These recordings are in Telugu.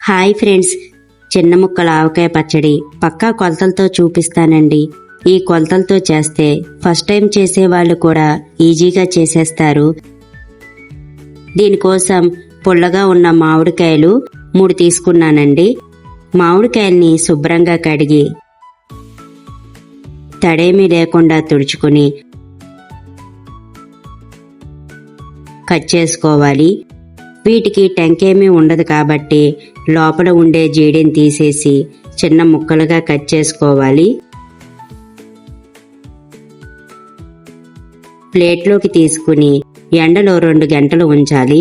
హాయ్ ఫ్రెండ్స్, చిన్న ముక్కల ఆవకాయ పచ్చడి పక్కా కొలతలతో చూపిస్తానండి. ఈ కొలతలతో చేస్తే ఫస్ట్ టైం చేసే వాళ్ళు కూడా ఈజీగా చేసేస్తారు. దీనికోసం పుల్లగా ఉన్న మామిడికాయలు 3 తీసుకున్నానండి. మామిడికాయల్ని శుభ్రంగా కడిగి తడేమీ లేకుండా తుడుచుకుని కట్ చేసుకోవాలి. వీటికి టెంకేమీ ఉండదు కాబట్టి లోపల ఉండే జీడిని తీసేసి చిన్న ముక్కలుగా కట్ చేసుకోవాలి. ప్లేట్లోకి తీసుకుని ఎండలో 2 గంటలు ఉంచాలి.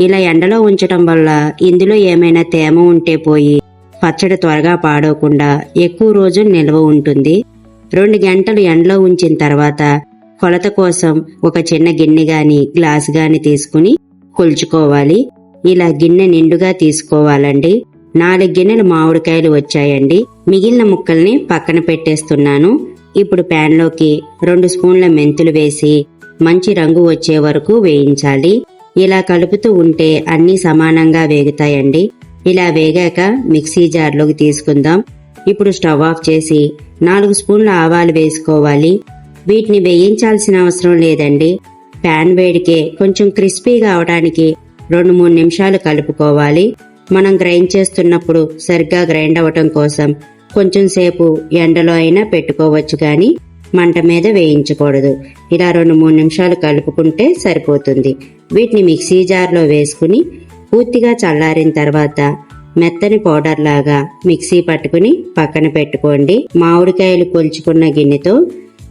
ఇలా ఎండలో ఉంచటం వల్ల ఇందులో ఏమైనా తేమ ఉంటే పోయి పచ్చడి త్వరగా పాడవకుండా ఎక్కువ రోజులు నిల్వ ఉంటుంది. 2 గంటలు ఎండలో ఉంచిన తర్వాత కొలత కోసం ఒక చిన్న గిన్నె గాని గ్లాస్ గాని తీసుకుని కొలుచుకోవాలి. ఇలా గిన్నె నిండుగా తీసుకోవాలండి. 4 గిన్నెలు మామిడికాయలు వచ్చాయండి. మిగిలిన ముక్కల్ని పక్కన పెట్టేస్తున్నాను. ఇప్పుడు ప్యాన్లోకి 2 స్పూన్ల మెంతులు వేసి మంచి రంగు వచ్చే వరకు వేయించాలి. ఇలా కలుపుతూ ఉంటే అన్నీ సమానంగా వేగుతాయండి. ఇలా వేగాక మిక్సీ జార్లోకి తీసుకుందాం. ఇప్పుడు స్టవ్ ఆఫ్ చేసి 4 స్పూన్ల ఆవాలు వేసుకోవాలి. వీటిని వేయించాల్సిన అవసరం లేదండి. ప్యాన్ వేడికే కొంచెం క్రిస్పీగా అవడానికి 2-3 నిమిషాలు కలుపుకోవాలి. మనం గ్రైండ్ చేస్తున్నప్పుడు సరిగ్గా గ్రైండ్ అవ్వటం కోసం కొంచెం సేపు ఎండలో అయినా పెట్టుకోవచ్చు, కానీ మంట మీద వేయించకూడదు. ఇలా 2-3 నిమిషాలు కలుపుకుంటే సరిపోతుంది. వీటిని మిక్సీ జార్లో వేసుకుని పూర్తిగా చల్లారిన తర్వాత మెత్తని పౌడర్ లాగా మిక్సీ పట్టుకుని పక్కన పెట్టుకోండి. మామిడికాయలు కొలుచుకున్న గిన్నెతో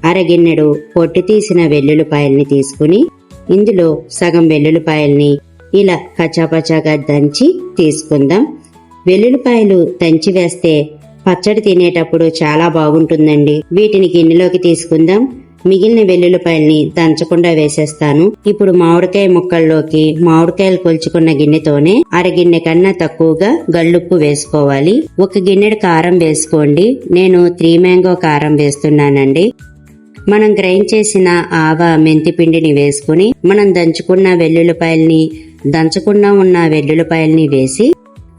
అరగిన్నెడు పొట్టు తీసిన వెల్లుల్లిపాయల్ని తీసుకుని ఇందులో సగం వెల్లుల్లిపాయల్ని ఇలా కచ్చాపచ్చాగా దంచి తీసుకుందాం. వెల్లుల్లిపాయలు దంచి వేస్తే పచ్చడి తినేటప్పుడు చాలా బాగుంటుందండి. వీటిని గిన్నెలోకి తీసుకుందాం. మిగిలిన వెల్లుల్లిపాయల్ని దంచకుండా వేసేస్తాను. ఇప్పుడు మామిడికాయ ముక్కల్లోకి మామిడికాయలు కొలుచుకున్న గిన్నెతోనే అరగిన్నె కన్నా తక్కువగా గళ్ళుప్పు వేసుకోవాలి. 1 గిన్నెడు కారం వేసుకోండి. నేను 3 మ్యాంగో కారం వేస్తున్నానండి. మనం గ్రైండ్ చేసిన మెంతి పిండిని వేసుకుని మనం దంచుకున్న వెల్లుల్లిపాయల్ని దంచకుండా ఉన్న వెల్లుల్లిపాయల్ని వేసి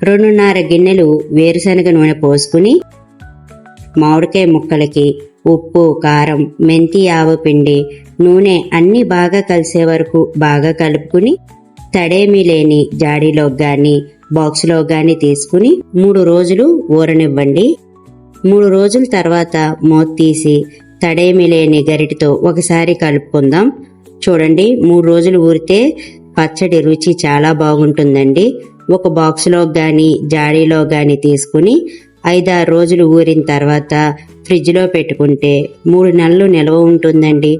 2.5 గిన్నెలు వేరుశనగ నూనె పోసుకుని మామిడికాయ ముక్కలకి ఉప్పు, కారం, మెంతి, పిండి, నూనె అన్నీ బాగా కలిసే వరకు బాగా కలుపుకుని తడేమీ లేని జాడీలో గాని బాక్స్లో గాని తీసుకుని 3 రోజులు ఊరనివ్వండి. 3 రోజుల తర్వాత మూత తీసి తడేమీ లేని గరిటతో ఒకసారి కలుపుకుందాం. చూడండి, 3 రోజులు ఊరితే పచ్చడి రుచి చాలా బాగుంటుందండి. ఒక బాక్స్లో గాని జాడీలో గాని తీసుకుని 5-6 రోజులు ఊరిన తర్వాత ఫ్రిడ్జ్లో పెట్టుకుంటే 3 నెలలు నిల్వ ఉంటుందండి.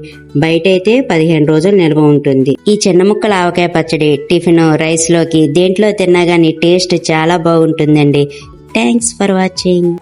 బయటైతే 15 రోజులు నిల్వ ఉంటుంది. ఈ చిన్న ముక్కల ఆవకాయ పచ్చడి టిఫిన్, రైస్లోకి దేంట్లో తిన్నా గానీ టేస్ట్ చాలా బాగుంటుందండి. Thanks for watching.